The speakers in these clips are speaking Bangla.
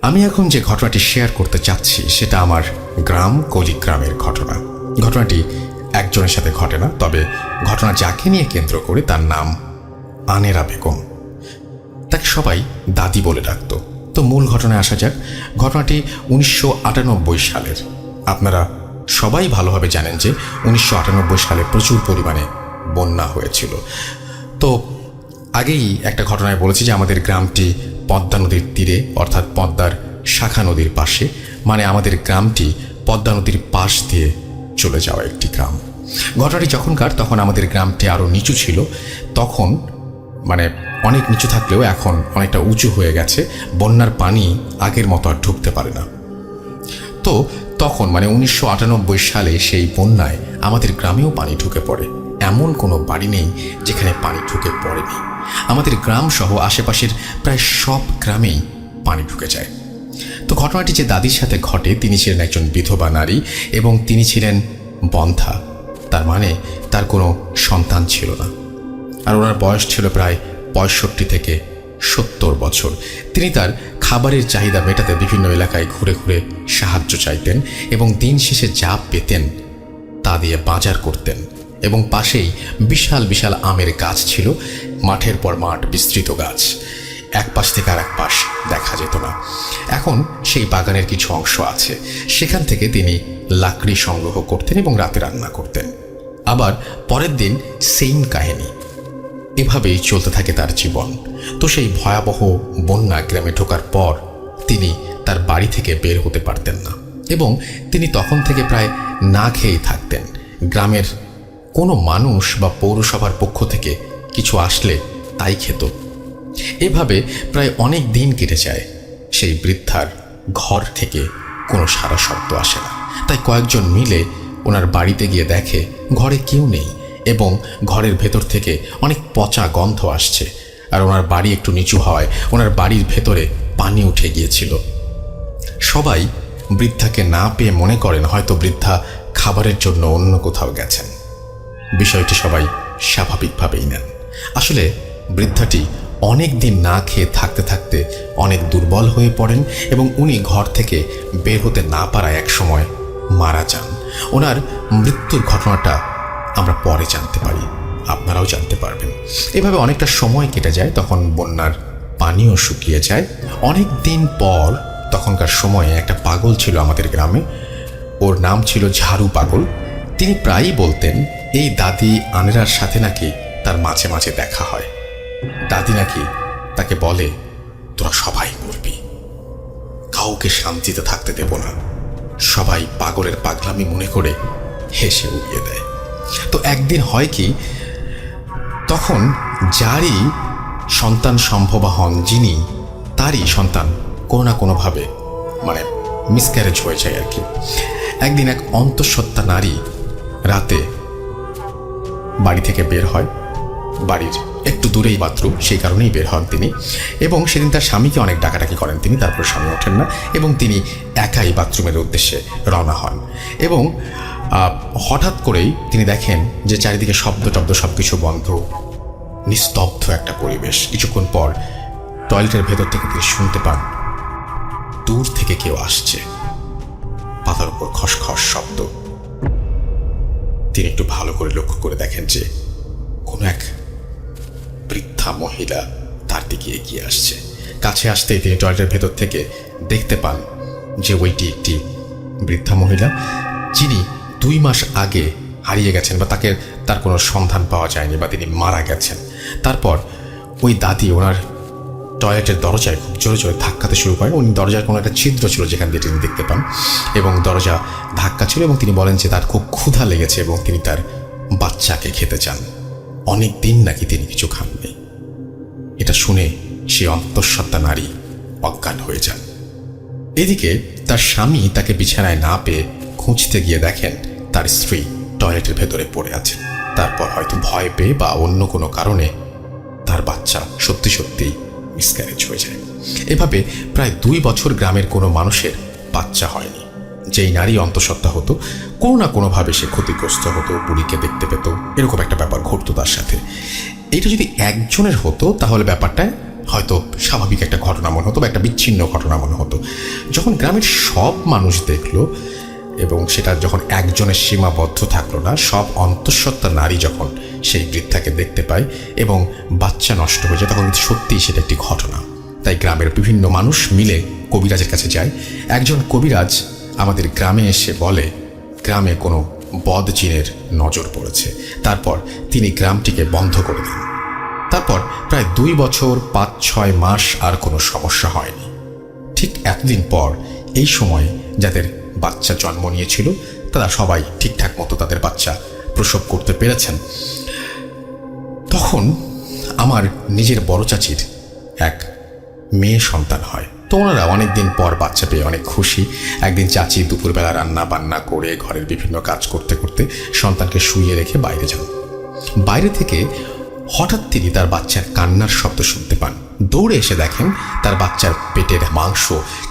আমি এখন যে ঘটনাটি শেয়ার করতে চাচ্ছি সেটা আমার গ্রাম কলিগ্রামের ঘটনা। ঘটনাটি একজনের সাথে ঘটে না, তবে ঘটনা যাকে নিয়ে কেন্দ্র করে তার নাম আনেরা বেগম। তাকে সবাই দাদি বলে ডাকত। তো মূল ঘটনায় আসা যাক। ঘটনাটি 1998 সালের। আপনারা সবাই ভালোভাবে জানেন যে 1998 সালে প্রচুর পরিমাণে বন্যা হয়েছিল। তো আগেই একটা ঘটনায় বলেছি যে আমাদের গ্রামটি পদ্মা নদীর তীরে, অর্থাৎ পদ্মার শাখা নদীর পাশে, মানে আমাদের গ্রামটি পদ্মা নদীর পাশ দিয়ে চলে যাওয়া একটি গ্রাম। ঘটনাটি যখনকার, তখন আমাদের গ্রামটি আরও নিচু ছিল। তখন মানে অনেক নিচু থাকলেও এখন অনেকটা উঁচু হয়ে গেছে। বন্যার পানি আগের মতো আর ঢুকতে পারে না। তো তখন মানে 1998 সালে সেই বন্যায় আমাদের গ্রামেও পানি ঢুকে পড়ে। এমন কোনো বাড়ি নেই যেখানে পানি ঢুকে পড়েনি। আমাদের গ্রাম সহ আশেপাশের প্রায় সব গ্রামেই পানি ঢুকে যায়। তো ঘটনাটি যে দাদির সাথে ঘটে, তিনি ছিলেন একজন বিধবা নারী এবং তিনি ছিলেন বন্ধ্যা। তার মানে তার কোনো সন্তান ছিল না, আর ওনার বয়স ছিল প্রায় 65 থেকে 70 বছর। তিনি তার খাবারের চাহিদা মেটাতে বিভিন্ন এলাকায় ঘুরে ঘুরে সাহায্য চাইতেন এবং দিন শেষে যা পেতেন তা দিয়ে বাজার করতেন। এবং পাশেই বিশাল বিশাল আমের গাছ ছিল, মাঠের পর মাঠ বিস্তৃত গাছ, এক পাশ থেকে আর এক পাশ দেখা যেত না। এখন সেই বাগানের কিছু অংশ আছে, সেখান থেকে তিনি লাকড়ি সংগ্রহ করতেন এবং রাতে রান্না করতেন। আবার পরের দিন সেম কাহিনী। এভাবেই চলতে থাকে তার জীবন। তো সেই ভয়াবহ বন্যা গ্রামে ঢোকার পর তিনি তার বাড়ি থেকে বের হতে পারতেন না এবং তিনি তখন থেকে প্রায় না খেয়েই থাকতেন। গ্রামের কোনো মানুষ বা পৌরসভার পক্ষ থেকে কিছু আসলে তাই খেত। এভাবে প্রায় অনেক দিন কেটে যায়। সেই বৃদ্ধার ঘর থেকে কোনো সাড়া শব্দ আসে না। তাই কয়েকজন মিলে ওনার বাড়িতে গিয়ে দেখে ঘরে কেউ নেই এবং ঘরের ভেতর থেকে অনেক পচা গন্ধ আসছে। আর ওনার বাড়ি একটু নিচু হওয়ায় ওনার বাড়ির ভেতরে পানি উঠে গিয়েছিল। সবাই বৃদ্ধাকে না পেয়ে মনে করেন হয়তো বৃদ্ধা খাবারের জন্য অন্য কোথাও গেছেন। বিষয়টি সবাই স্বাভাবিকভাবেই নেন। আসলে বৃদ্ধাটি অনেক দিন না খেয়ে থাকতে থাকতে অনেক দুর্বল হয়ে পড়েন এবং উনি ঘর থেকে বের হতে না পারায় একসময় মারা যান। ওনার মৃত্যুর ঘটনাটা আমরা পরে জানতে পারি, আপনারাও জানতে পারবেন। এভাবে অনেকটা সময় কেটে যায়। তখন বন্যার পানিও শুকিয়ে যায়। অনেক দিন পর তখনকার সময়ে একটা পাগল ছিল আমাদের গ্রামে। ওর নাম ছিল ঝাড়ু পাগল। তিনি প্রায়ই বলতেন এই দাদি আনেরার সাথে নাকি তার মাঝে মাঝে দেখা হয়। দাদি নাকি তাকে বলে, তোরা সবাই মরবি, কাউকে শান্তিতে থাকতে দেব না। সবাই পাগলের পাগলামি মনে করে হেসে উড়িয়ে দেয়। তো একদিন হয় কি, তখন যারই সন্তান সম্ভবা হন যিনি, তারই সন্তান কোনো না কোনোভাবে মানে মিসক্যারেজ হয়ে যায় আর কি। একদিন এক অন্তঃসত্ত্বা নারী রাতে বাড়ি থেকে বের হয়। বাড়ির একটু দূরেই বাথরুম, সেই কারণেই বের হন তিনি। এবং সেদিন তার স্বামীকে অনেক ডাকাডাকি করেন তিনি, তারপর স্বামী ওঠেন না এবং তিনি একাই বাথরুমের উদ্দেশ্যে রওনা হন। এবং হঠাৎ করেই তিনি দেখেন যে চারিদিকে শব্দ টব্দ সব কিছু বন্ধ, নিস্তব্ধ একটা পরিবেশ। কিছুক্ষণ পর টয়লেটের ভেতর থেকে তিনি শুনতে পান দূর থেকে কেউ আসছে, পাতার উপর খসখস শব্দ। তিনি একটু ভালো করে লক্ষ্য করে দেখেন যে কোনো এক বৃদ্ধা মহিলা তার দিকে এগিয়ে আসছে। কাছে আসতেই তিনি টয়লেটের ভেতর থেকে দেখতে পান যে ওইটি একটি বৃদ্ধা মহিলা, যিনি 2 মাস আগে হারিয়ে গেছেন বা তার কোনো সন্ধান পাওয়া যায়নি বা তিনি মারা গেছেন। তারপর ওই দাদি ওনার টয়লেটের দরজায় খুব জোরে জোরে ধাক্কাতে শুরু করেন। উনি দরজার কোনো একটা ছিদ্র ছিল যেখান দিয়ে তিনি দেখতে পান এবং দরজা ধাক্কা ছিল এবং তিনি বলেন যে তার খুব ক্ষুধা লেগেছে এবং তিনি তার বাচ্চাকে খেতে চান। অনেক দিন নাকি তিনি কিছু খাননি। এটা শুনে সে অন্তঃসত্ত্বা নারী অজ্ঞান হয়ে যান। এদিকে তার স্বামী তাকে বিছানায় না পেয়ে খুঁজতে গিয়ে দেখেন তার স্ত্রী টয়লেটের ভেতরে পড়ে আছে। তারপর হয়তো ভয় পেয়ে বা অন্য কোনো কারণে তার বাচ্চা সত্যি সত্যিই মিসক্যারেজ হয়ে যায়। এভাবে প্রায় 2 বছর গ্রামের কোনো মানুষের বাচ্চা হয়নি। যেই নারী অন্তঃসত্ত্বা হতো কোনো না কোনোভাবে সে ক্ষতিগ্রস্ত হতো, বুড়িকে দেখতে পেত, এরকম একটা ব্যাপার ঘটতো তার সাথে। এটা যদি একজনের হতো তাহলে ব্যাপারটা হয়তো স্বাভাবিক একটা ঘটনা মনে হতো বা একটা বিচ্ছিন্ন ঘটনা মনে হতো। যখন গ্রামের সব মানুষ দেখলো এবং সেটা যখন একজনের সীমাবদ্ধ থাকলো না, সব অন্তঃসত্ত্বা নারী যখন সেই বৃদ্ধাকে দেখতে পায় এবং বাচ্চা নষ্ট হয়ে যায়, তখন কিন্তু সত্যিই সেটা একটি ঘটনা। তাই গ্রামের বিভিন্ন মানুষ মিলে কবিরাজের কাছে যায়। একজন কবিরাজ আমাদের গ্রামে এসে বলে গ্রামে কোনো বদ জিনের নজর পড়েছে। তারপর তিনি গ্রামটিকে বন্ধ করে দেন। তারপর প্রায় 2 বছর 5-6 মাস আর কোনো সমস্যা হয়নি। ঠিক এতদিন পর এই সময়ে যাদের বাচ্চা জন্ম নিয়েছিল তারা সবাই ঠিকঠাক মতো তাদের বাচ্চা প্রসব করতে পেরেছেন। তখন আমার নিজের বড় চাচির এক মেয়ে সন্তান হয়। তো ওনারা অনেকদিন পর বাচ্চা পেয়ে অনেক খুশি। একদিন চাচি দুপুরবেলা রান্না বান্না করে ঘরের বিভিন্ন কাজ করতে করতে সন্তানকে শুইয়ে রেখে বাইরে যান। বাইরে থেকে হঠাৎ তিনি তার বাচ্চার কান্নার শব্দ শুনতে পান। দৌড়ে এসে দেখেন তার বাচ্চার পেটের মাংস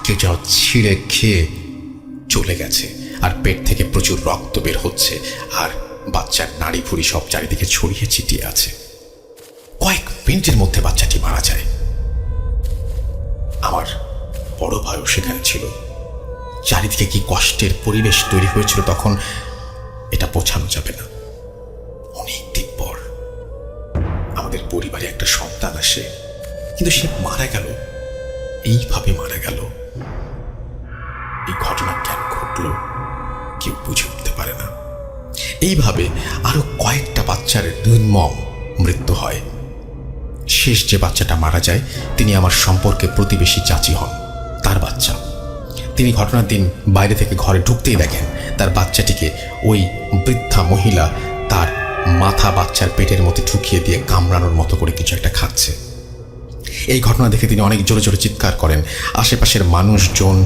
কেউ যেন ছিঁড়ে খেয়ে চলে গেছে, আর পেট থেকে প্রচুর রক্ত বের হচ্ছে, আর বাচ্চার নাড়ি ভুড়ি সব চারিদিকে ছড়িয়ে ছিটিয়ে আছে। কয়েক মিনিটের মধ্যে বাচ্চাটি মারা যায়। আমার বড় ভাইও সেখানে ছিল। চারিদিকে কি কষ্টের পরিবেশ তৈরি হয়েছিল তখন এটা বোঝানো যাবে না। অনেকদিন পর আমাদের পরিবারে একটা সন্তান আসে, কিন্তু সে মারা গেল, এইভাবে মারা গেল। এই ঘটনা কেন ঘটল কেউ বুঝে উঠতে পারে না। এইভাবে আরো কয়েকটা বাচ্চার নির্মম মৃত্যু হয়। শেষ যে বাচ্চাটা মারা যায় তিনি আমার সম্পর্কে প্রতিবেশী চাচি হন, তার বাচ্চা। তিনি ঘটনার দিন বাইরে থেকে ঘরে ঢুকতেই দেখেন তার বাচ্চাটিকে ওই বৃদ্ধা মহিলা তার মাথা বাচ্চার পেটের মধ্যে ঢুকিয়ে দিয়ে কামড়ানোর মতো করে কিছু একটা খাচ্ছে। এই ঘটনা দেখে তিনি অনেক জোরে জোরে চিৎকার করেন। আশেপাশের মানুষজন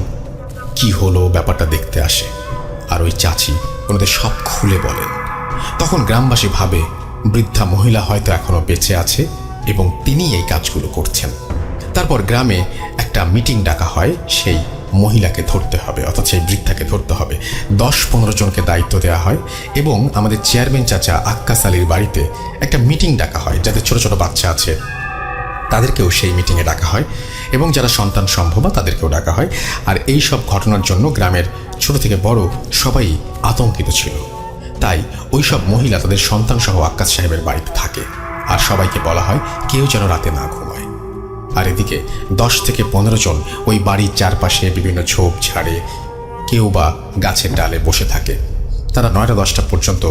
কি হলো ব্যাপারটা দেখতে আসে, আর ওই চাচি ওনাদের সব খুলে বলেন। তখন গ্রামবাসী ভাবে বৃদ্ধা মহিলা হয়তো এখনো বেঁচে আছে এবং তিনি এই কাজগুলো করছেন। তারপর গ্রামে একটা মিটিং ডাকা হয়, সেই মহিলাকে ধরতে হবে, অর্থাৎ সেই বৃদ্ধাকে ধরতে হবে। 10-15 জনকে দায়িত্ব দেওয়া হয় এবং আমাদের চেয়ারম্যান চাচা আক্কাস আলীর বাড়িতে একটা মিটিং ডাকা হয়। যাদের ছোট ছোট বাচ্চা আছে তাদেরকেও সেই মিটিংয়ে ডাকা হয় এবং যারা সন্তান সম্ভবা তাদেরকেও ডাকা হয়। আর এই সব ঘটনার জন্য গ্রামের ছোট থেকে বড় সবাই আতঙ্কিত ছিল। তাই ওই সব মহিলা তাদের সন্তান সহ আক্কাস সাহেবের বাড়িতে থাকে, আর সবাইকে বলা হয় কেউ যেন রাতে না ঘুমায়। আর এদিকে 10 থেকে 15 জন ওই বাড়ির চারপাশে বিভিন্ন ঝোপ ঝাড়ে কেউ বা গাছের ডালে বসে থাকে। তারা 9টা-10টা পর্যন্ত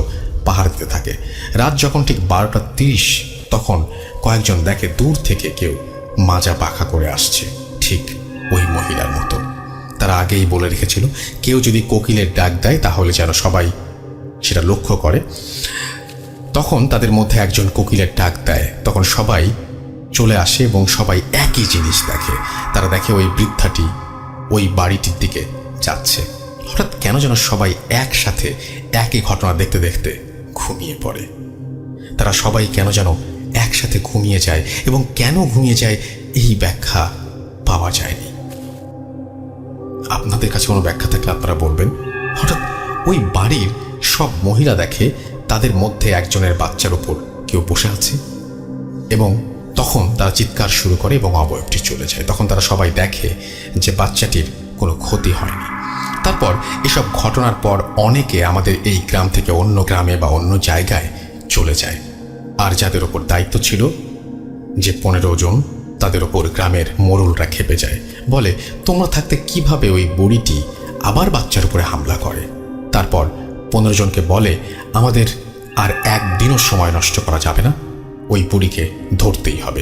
পাহারা দিতে থাকে। রাত যখন ঠিক 12টা 30 তখন কয়েকজন দেখে দূর থেকে কেউ মাজা পাখা করে আসছে, ঠিক ওই মহিলার মতো। তারা আগেই বলে রেখেছিল কেউ যদি কোকিলের ডাক দেয় তাহলে যেন সবাই সেটা লক্ষ্য করে। তখন তাদের মধ্যে একজন কোকিলের ডাক দেয়, তখন সবাই চলে আসে এবং সবাই একই জিনিস দেখে। তারা দেখে ওই বৃদ্ধাটি ওই বাড়িটির দিকে যাচ্ছে। হঠাৎ কেন যেন সবাই একসাথে একই ঘটনা দেখতে দেখতে ঘুমিয়ে পড়ে। তারা সবাই কেন যেন একসাথে ঘুমিয়ে যায় এবং কেন ঘুমিয়ে যায় এই ব্যাখ্যা পাওয়া যায়নি। আপনাদের কাছে কোনো ব্যাখ্যা থাকলে আপনারা বলবেন। হঠাৎ ওই বাড়ির সব মহিলা দেখে তাদের মধ্যে একজনের বাচ্চার উপর কেউ বসে আছে এবং তখন তারা চিৎকার শুরু করে এবং অবয়বটি চলে যায়। তখন তারা সবাই দেখে যে বাচ্চাটির কোনো ক্ষতি হয়নি। তারপর এসব ঘটনার পর অনেকে আমাদের এই গ্রাম থেকে অন্য গ্রামে বা অন্য জায়গায় চলে যায়। আর যাদের ওপর দায়িত্ব ছিল যে 15 জন, তাদের ওপর গ্রামের মোড়লরা খেপে যায়, বলে তোমরা থাকতে কিভাবে ওই বুড়িটি আবার বাচ্চার উপরে হামলা করে। তারপর 15 জনকে বলে আমাদের আর একদিনও সময় নষ্ট করা যাবে না, ওই বুড়িকে ধরতেই হবে।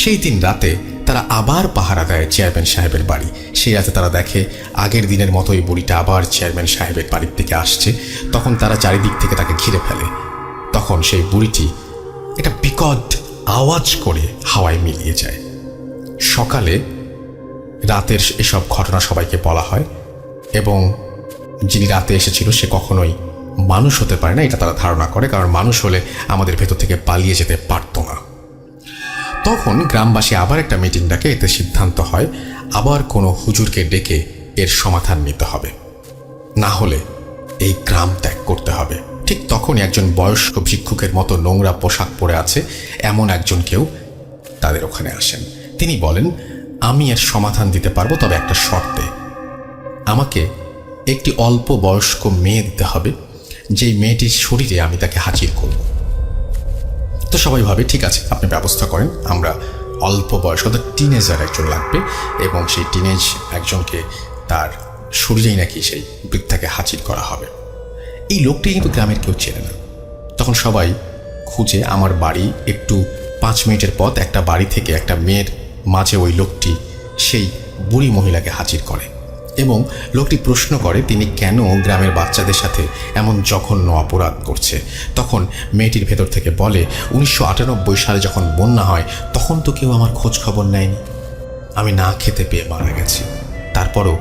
সেই দিন রাতে তারা আবার পাহারা দেয় চেয়ারম্যান সাহেবের বাড়ি। সেই রাতে তারা দেখে আগের দিনের মতো ওই বুড়িটা আবার চেয়ারম্যান সাহেবের বাড়ির দিকে আসছে। তখন তারা চারিদিক থেকে তাকে ঘিরে ফেলে। তখন সেই বুড়িটি একটা বিকট আওয়াজ করে হাওয়ায় মিলিয়ে যায়। সকালে রাতের এসব ঘটনা সবাইকে বলা হয় এবং যিনি রাতে এসেছিল সে কখনোই মানুষ হতে পারে না, এটা তারা ধারণা করে, কারণ মানুষ হলে আমাদের ভেতর থেকে পালিয়ে যেতে পারত না। তখন গ্রামবাসী আবার একটা মিটিং ডাকে। এতে সিদ্ধান্ত হয় আবার কোনো হুজুরকে ডেকে এর সমাধান নিতে হবে, না হলে এই গ্রাম ত্যাগ করতে হবে। ঠিক তখনই একজন বয়স্ক ভিক্ষুকের মতো নোংরা পোশাক পরে আছে এমন একজন কেউ তাদের ওখানে আসেন। তিনি বলেন, আমি এর সমাধান দিতে পারবো, তবে একটা শর্তে। আমাকে একটি অল্প বয়স্ক মেয়ে দিতে হবে, যেই মেয়েটির শরীরে আমি তাকে হাজির করব। তো সবাই ভাবে ঠিক আছে, আপনি ব্যবস্থা করেন, আমরা অল্প বয়স অর্থাৎ টিনেজার একজন লাগবে, এবং সেই টিনেজ একজনকে তার শরীরেই নাকি সেই বৃদ্ধাকে হাজির করা হবে। এই লোকটি কিন্তু গ্রামের কেউ চেনে না। তখন সবাই খুঁজে আমার বাড়ি একটু 5 মিনিটের পথ, একটা বাড়ি থেকে একটা মেয়ের মাঝে ওই লোকটি সেই বুড়ি মহিলাকে হাজির করে, এবং লোকটি প্রশ্ন করে তিনি কেন গ্রামের বাচ্চাদের সাথে এমন জঘন্য অপরাধ করছে। তখন মেয়েটির ভেতর থেকে বলে, 1998 সালে যখন বন্যা হয় তখন তো কেউ আমার খোঁজ খবর নেয়নি, আমি না খেতে পেয়ে মারা গেছি, তারপরও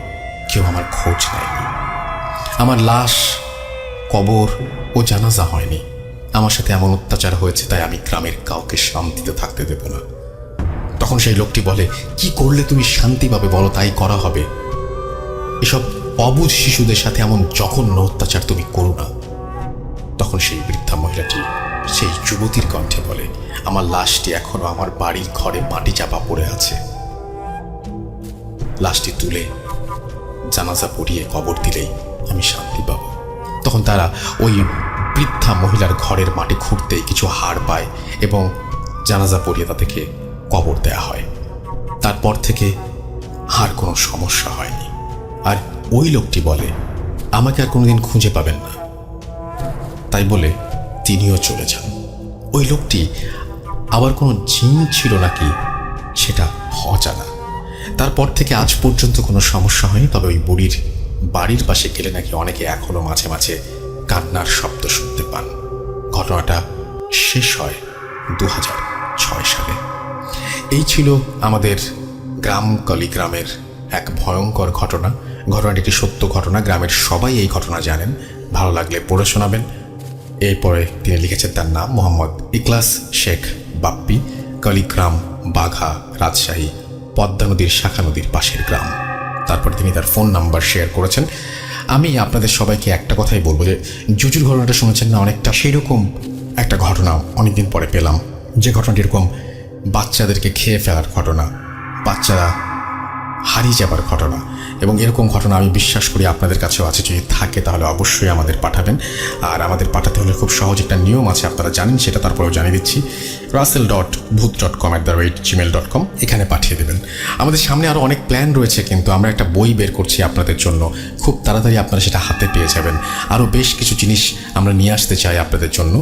কেউ আমার খোঁজ নেয়নি, আমার লাশ কবর ও জানাজা হয়নি, আমার সাথে এমন অত্যাচার হয়েছে, তাই আমি গ্রামের কাউকে শান্তিতে থাকতে দেব না। তখন সেই লোকটি বলে, কি করলে তুমি শান্তি পাবে বলো, তাই করা হবে, এসব অবুঝ শিশুদের সাথে এমন জঘন্য অত্যাচার তুমি করো না। তখন সেই বৃদ্ধা মহিলাটি সেই যুবতীর কণ্ঠে বলে, আমার লাশটি এখনো আমার বাড়ির ঘরে মাটি চাপা পড়ে আছে, লাশটি তুলে জানাজা পড়িয়ে কবর দিলেই আমি শান্তি পাব। তখন তারা ওই বৃদ্ধা মহিলার ঘরের মাটি খুঁড়তেই কিছু হাড় পায় এবং জানাজা পড়িয়ে তাদেরকে কবর দেয়া হয়। তারপর থেকে আর কোনো সমস্যা হয়নি। আর ওই লোকটি বলে, আমাকে আর কোনোদিন খুঁজে পাবেন না, তাই বলে তিনিও চলে যান। ওই লোকটি আবার কোনো জিন ছিল নাকি সেটা অজানা। তারপর থেকে আজ পর্যন্ত কোনো সমস্যা হয়নি, তবে ওই বুড়ির বাড়ির পাশে গেলে নাকি অনেকে এখনো মাঝে মাঝে কান্নার শব্দ শুনতে পান। ঘটনাটা শেষ হয় 2006 সালে। এই ছিল আমাদের গ্রাম কলিগ্রামের এক ভয়ঙ্কর ঘটনা। ঘটনাটি একটি সত্য ঘটনা, গ্রামের সবাই এই ঘটনা জানেন, ভালো লাগলে পড়ে শোনাবেন। এরপরে তিনি লিখেছেন, তার নাম মোহাম্মদ ইখলাস শেখ বাপ্পি, কলিগ্রাম, বাঘা, রাজশাহী, পদ্মা নদীর শাখা নদীর পাশের গ্রাম। তারপর তিনি তার ফোন নাম্বার শেয়ার করেছেন। আমি আপনাদের সবাইকে একটা কথাই বলবো যে জুজুর ঘটনাটা শুনেছেন না, অনেকটা সেই রকম একটা ঘটনা অনেকদিন পরে পেলাম, যে ঘটনাটি এরকম বাচ্চাদেরকে খেয়ে ফেলার ঘটনা, বাচ্চারা হারিয়ে যাবার ঘটনা, এবং এরকম ঘটনা আমি বিশ্বাস করি আপনাদের কাছেও আছে। যদি থাকে তাহলে অবশ্যই আমাদের পাঠাবেন। আর আমাদের পাঠাতে হলে খুব সহজ একটা নিয়ম আছে, আপনারা জানেন সেটা, তারপরেও জানিয়ে দিচ্ছি। russell.bhut.com@gmail.com এখানে পাঠিয়ে দেবেন। আমাদের সামনে আরও অনেক প্ল্যান রয়েছে, কিন্তু আমরা একটা বই বের করছি আপনাদের জন্য, খুব তাড়াতাড়ি আপনারা সেটা হাতে পেয়ে যাবেন। আরও বেশ কিছু জিনিস আমরা নিয়ে আসতে চাই আপনাদের জন্য,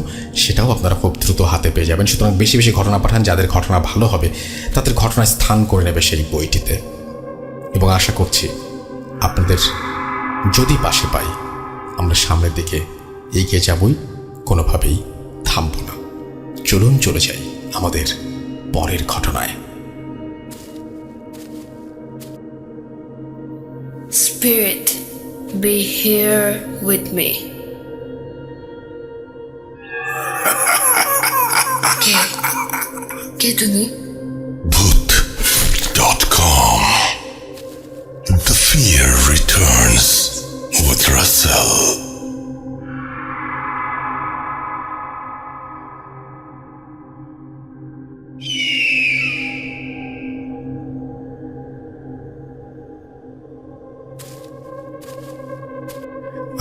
সেটাও আপনারা খুব দ্রুত হাতে পেয়ে যাবেন। সুতরাং বেশি বেশি ঘটনা পাঠান, যাদের ঘটনা ভালো হবে তাদের ঘটনায় স্থান করে নেবে সেই বইটিতে। এবং আশা করছি আপনাদের যদি পাশে পাই, আমরা সামনের দিকে এগিয়ে যাবই, কোনোভাবেই থামব না। চলুন চলে যাই আমাদের পরের ঘটনায়। Spirit, be here with me. কে তুমি? Bhut.com. The fear returns with Russell.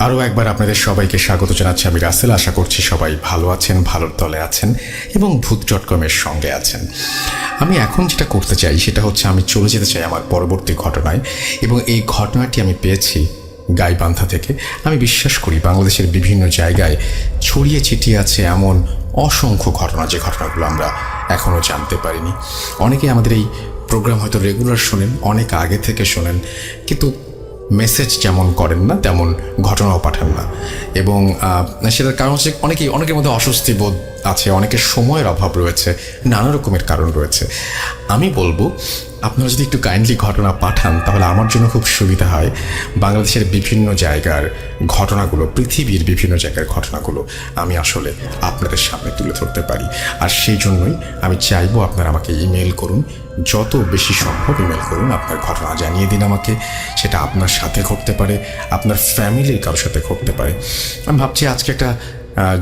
আরও একবার আপনাদের সবাইকে স্বাগত জানাচ্ছি। আমি রাসেল। আশা করছি সবাই ভালো আছেন, ভালোর তলে আছেন এবং Bhut.com-এর সঙ্গে আছেন। আমি এখন যেটা করতে চাই সেটা হচ্ছে আমি চলে যেতে চাই আমার পরবর্তী ঘটনায়, এবং এই ঘটনাটি আমি পেয়েছি গাইবান্ধা থেকে। আমি বিশ্বাস করি বাংলাদেশের বিভিন্ন জায়গায় ছড়িয়ে ছিটিয়ে আছে এমন অসংখ্য ঘটনা, যে ঘটনাগুলো আমরা এখনও জানতে পারিনি। অনেকে আমাদের এই প্রোগ্রাম হয়তো রেগুলার শোনেন, অনেক আগে থেকে শোনেন, কিন্তু মেসেজ যেমন করেন না তেমন ঘটনাও পাঠান না। এবং সেটার কারণ হচ্ছে অনেকের মধ্যে অস্বস্তি বোধ আছে, অনেকের সময়ের অভাব রয়েছে, নানা রকমের কারণ রয়েছে। আমি বলবো আপনারা যদি একটু কাইন্ডলি ঘটনা পাঠান তাহলে আমার জন্য খুব সুবিধা হয়। বাংলাদেশের বিভিন্ন জায়গার ঘটনাগুলো, পৃথিবীর বিভিন্ন জায়গার ঘটনাগুলো আমি আসলে আপনাদের সামনে তুলে ধরতে পারি। আর সেই জন্যই আমি চাইবো আপনারা আমাকে ইমেল করুন, যত বেশি সম্ভব ইমেল করুন, আপনার ঘটনা জানিয়ে দিন আমাকে। সেটা আপনার সাথে ঘটতে পারে, আপনার ফ্যামিলির কারোর সাথে ঘটতে পারে। আমি ভাবছি আজকে একটা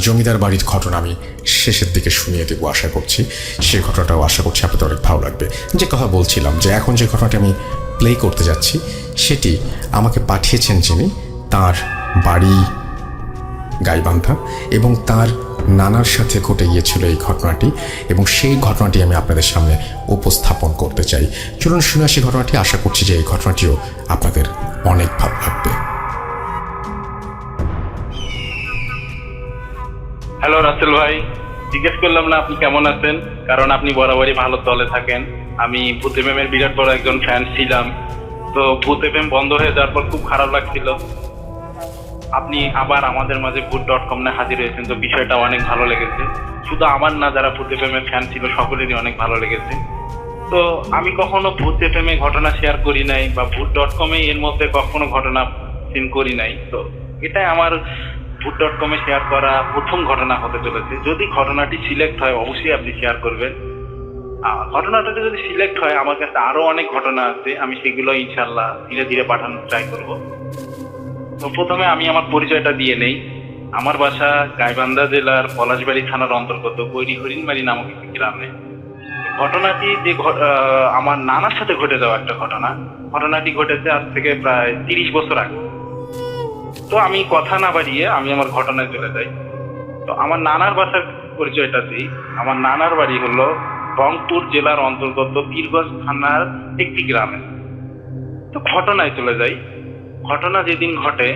জমিদার বাড়ির ঘটনা আমি শেষের দিকে শুনিয়ে দেবো আশা করছি। সেই ঘটনাটাও আশা করছি আপনাদের অনেক ভালো লাগবে। যে কথা বলছিলাম যে এখন যে ঘটনাটি আমি প্লে করতে যাচ্ছি সেটি আমাকে পাঠিয়েছেন যিনি, তার বাড়ি গাইবান্ধা এবং তার নানার সাথে ঘটে গিয়েছিল এই ঘটনাটি, এবং সেই ঘটনাটি আমি আপনাদের সামনে উপস্থাপন করতে চাই। চলুন শুনে আসি ঘটনাটি। আশা করছি যে এই ঘটনাটিও আপনাদের অনেক ভালো লাগবে। হ্যালো রাসেল ভাই, জিজ্ঞেস করলাম না আপনি কেমন আছেন, কারণ আপনি বরাবরই ভালো দলে থাকেন। আমি ভূত এফএম এর বিরাট বড় একজন ফ্যান ছিলাম। তো ভূত এফএম বন্ধ হয়ে যাওয়ার পর খুব খারাপ লাগছিল। আপনি আবার আমাদের মাঝে ভূত.com নিয়ে হাজির হয়েছেন, তো বিষয়টা অনেক ভালো লেগেছে। শুধু আমার না, যারা ভূত এফএম এর ফ্যান ছিল সকলেরই অনেক ভালো লেগেছে। তো আমি কখনো ভূত এফএম এ ঘটনা শেয়ার করি নাই বা ভূত.com এর মধ্যে কখনো ঘটনা সিন করি নাই। তো এটাই আমার ভূত.com এ শেয়ার করা প্রথম ঘটনা হতে চলেছে। যদি ঘটনাটি সিলেক্ট হয় অবশ্যই আপনি শেয়ার করবেন। ঘটনাটা যদি সিলেক্ট হয়, আমার কাছে আরো অনেক ঘটনা আছে, আমি সেগুলো ইনশাল্লাহ ধীরে ধীরে পাঠানোর ট্রাই করব। তো প্রথমে আমি আমার পরিচয়টা দিয়ে নেই। আমার বাসা গাইবান্ধা জেলার পলাশবাড়ি থানার অন্তর্গত হরিণবাড়ি নামক একটি গ্রামে। ঘটনাটি যে আমার নানার সাথে ঘটে যাওয়া একটা ঘটনা। ঘটনাটি ঘটেছে আজ থেকে প্রায় 30 বছর আগে। তো আমি কথা না বাড়িয়ে আমি আমার ঘটনায় চলে যাই। তো আমার নানার বাসার পরিচয়টা দিই। আমার নানার বাড়ি হলো রংপুর জেলার অন্তর্গত পীরগঞ্জ থানার একটি গ্রামে। তো ঘটনায় চলে যাই। ঘটনা যেদিন ঘটে,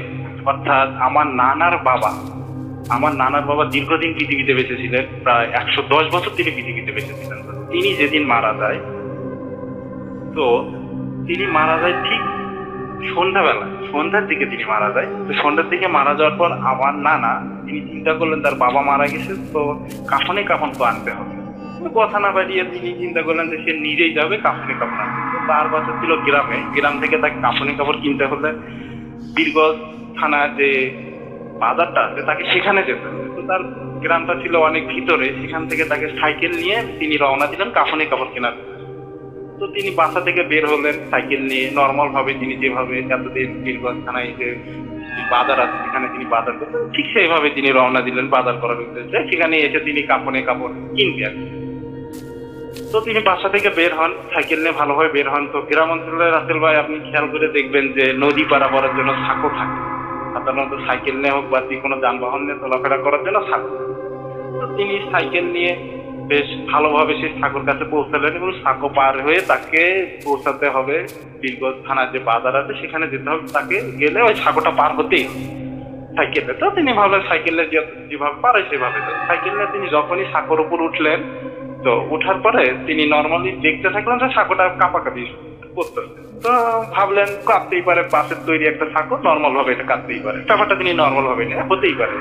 অর্থাৎ আমার নানার বাবা দীর্ঘদিন পৃথিবীতে বেঁচে ছিলেন, প্রায় 110 বছর তিনি পৃথিবীতে বেঁচে ছিলেন। তিনি যেদিন মারা যায়, তো তিনি মারা যায় ঠিক সন্ধ্যার দিকে তিনি মারা যায়। তো সন্ধ্যার দিকে মারা যাওয়ার পর আমার নানা তিনি চিন্তা করলেন তার বাবা মারা গেছে, তো কাফন তো আনতে হবে। কথা না বাড়িয়ে তিনি চিন্তা করলেন যে সে নিজেই যাবে কাফন আনতে। তো তার বাসা ছিল গ্রাম থেকে তাকে কাফন কাপড় কিনতে হলে বীরগঞ্জ থানা যে বাজারটা আছে তাকে সেখানে যেতে হবে। তো তার গ্রামটা ছিল অনেক ভিতরে, সেখান থেকে তাকে সাইকেল নিয়ে তিনি রওনা দিলেন কাফন কাপড় কেনার। তো তিনি বাসা থেকে বের হলেন সাইকেল নিয়ে, নর্মাল ভাবে তিনি যেভাবে এতদিন বীরগঞ্জ থানায় যে বাজার আছে সেখানে তিনি বাজার করতেন, ঠিক সেইভাবে তিনি রওনা দিলেন বাজার করার উদ্দেশ্যে। সেখানে এসে তিনি কাপড় কিনবেন। তো তিনি বাসা থেকে বের হন, সাইকেল নিয়ে ভালোভাবে বের হন। তো গ্রাম অঞ্চলে রাসেল ভাই আপনি খেয়াল করে দেখবেন যে নদী পারাপারের জন্য সাঁকো থাকে, সাধারণত সাইকেল নিয়ে হোক বা যে কোনো যানবাহন নিয়ে চলাফেরা করার জন্য সাঁকো। তো তিনি সাইকেল নিয়ে বেশ ভালোভাবে সেই সাঁকোর কাছে পৌঁছালেন এবং সাঁকো পার হয়ে তাকে পৌঁছাতে হবে বীরগঞ্জ থানার যে বাজার আছে সেখানে যেতে হবে। তাকে গেলে ওই সাঁকোটা পার হতেই সাইকেলে। তো তিনি ভাবলেন সাইকেলে যেভাবে পারে সেভাবে সাইকেল নিয়ে তিনি যখনই সাঁকোর উপর উঠলেন, তো ওঠার পরে তিনি নর্মালি দেখতে থাকলেন যে সাঁকোটা কাঁপাকাঁপি করতেছে। তো ভাবলেন কাঁপতেই পারে, বাসের তৈরি একটা সাঁকো, নর্মাল ভাবে এটা কাঁপতেই পারে, ব্যাপারটা তিনি নর্মাল ভাবে নিয়ে হতেই পারে,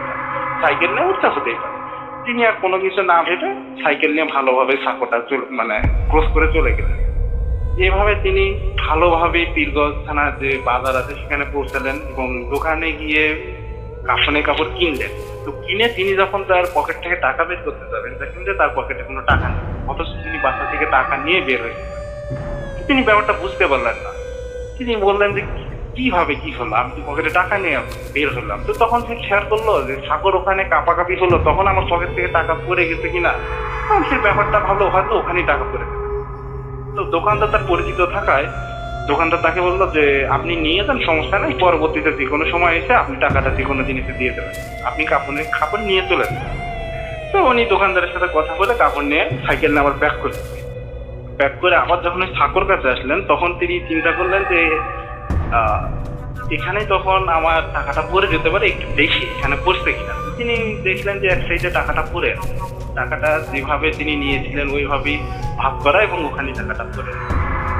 সাইকেল নিয়ে উঠতে হতেই পারে। তিনি আর কোনো কিছু না ভেবে সাইকেল নিয়ে ভালোভাবে সাঁকোটা ক্রস করে চলে গেলেন। এভাবে তিনি ভালোভাবে পীরগঞ্জ থানার যে বাজার আছে সেখানে পৌঁছালেন এবং দোকানে গিয়ে কাপড় কিনলেন। তো কিনে তিনি যখন তার পকেট থেকে টাকা বের করতে যাবেন, দেখেন যে তার পকেটে কোনো টাকা নেই, অথচ তিনি বাসা থেকে টাকা নিয়ে বের হয়েছেন। তিনি ব্যাপারটা বুঝতে পারলেন না। তিনি বললেন যে কিভাবে কি হলো, আমি তো পকেটে টাকা নিয়ে বের হলাম। তো তখন সে খেয়াল করলো যে সাঁকোর ওখানে কাঁপাকাঁপি হলো, তখন আমার পকেট থেকে টাকা পড়ে গেছে কিনা। তখন সে ব্যাপারটা ভালো, হয়তো ওখানেই টাকা পড়ে গেছে। তো দোকানদার তার পরিচিত থাকায় দোকানদার তাকে বললো যে আপনি নিয়ে যান, সমস্যা নেই, পরবর্তীতে যে কোনো সময় এসে আপনি টাকাটা যে কোনো জিনিসে দিয়ে দেবেন, আপনি কাপড় নিয়ে চলে যান। তো উনি দোকানদারের সাথে কথা বলে কাপড় নিয়ে সাইকেল নিয়ে আবার ব্যাক করে আবার যখন ওই সাঁকোর কাছে আসলেন, তখন তিনি চিন্তা করলেন যে এখানে তখন আমার টাকাটা পড়ে যেতে পারে, একটু দেখি এখানে পড়ছে কিনা। তিনি দেখলেন যে এক সাইডে টাকাটা পড়ে, টাকাটা যেভাবে তিনি নিয়েছিলেন ওইভাবেই ভাগ করা এবং ওখানে টাকাটা পড়ে।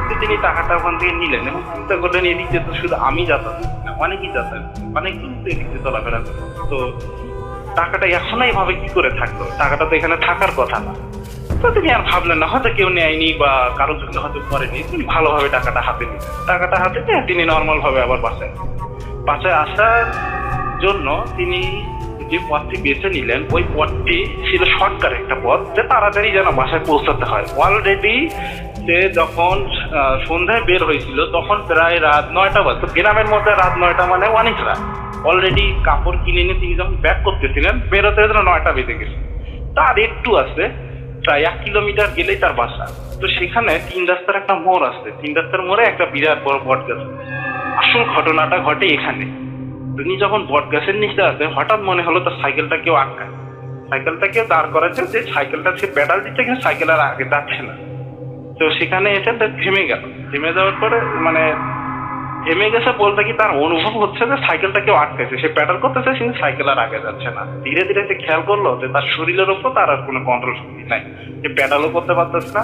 তো তিনি টাকাটা ওখান থেকে নিলেন এবং চিন্তা করলেন এদিকে তো শুধু আমি যাতায়াত না, অনেকেই যাতায়াত, অনেক কিন্তু এদিকে চলাফেরা করে, তো টাকাটা এখন এইভাবে কি করে থাকলো, টাকাটা তো এখানে থাকার কথা না। তো তিনি আর ভাবলেন না, হয়তো কেউ নেয়নি বা কারোর জন্য হয়তো করেনি। তিনি ভালোভাবে টাকাটা হাতে নিয়ে তিনি নর্মাল ভাবে আবার বাসায় আসার জন্য তিনি যে পথটি বেছে নিলেন, ওই পথটি ছিল শর্টকাট একটা পথ, যে তাড়াতাড়ি যেন বাসায় পৌঁছাতে হয়। অলরেডি সে যখন সন্ধ্যায় বের হয়েছিল তখন প্রায় রাত 9টা বাজে। তো গ্রামের মধ্যে রাত 9টা মানে অনেক রাত। অলরেডি কাপড় কিনে নিয়ে তিনি যখন ব্যাক করতেছিলেন, বেরোতে বেরোতে 9টা বেজে গেছে। তার একটু আছে, প্রায় 1 কিলোমিটার গেলেই তার বাসা। তো সেখানে 3 রাস্তার একটা মোড় আছে, 3 রাস্তার মোড়ে একটা বিরাট বড় বট গাছ। আসল ঘটনাটা ঘটে এখানে। তিনি যখন বট গাছের নিচে আছে, হঠাৎ মনে হলো তার সাইকেলটা কেউ আটকায়, সাইকেলটা কেউ দাঁড় করাচ্ছে, যে সাইকেলটা সে পেডাল দিচ্ছে কিন্তু সাইকেল আর আগে যাচ্ছে না। তো সেখানে এসে থেমে গেল। থেমে যাওয়ার পরে মানে থেমে গেছে বলতে কি তার অনুভব হচ্ছে যে সাইকেলটা কেউ আটকাইছে, সে প্যাডাল করতেছে কিন্তু সাইকেল আর আগে যাচ্ছে না। ধীরে ধীরে সে খেয়াল করলো যে তার শরীরের উপর তার আর কোনো কন্ট্রোল শক্তি নাই, সে প্যাডালও করতে পারতেছে না,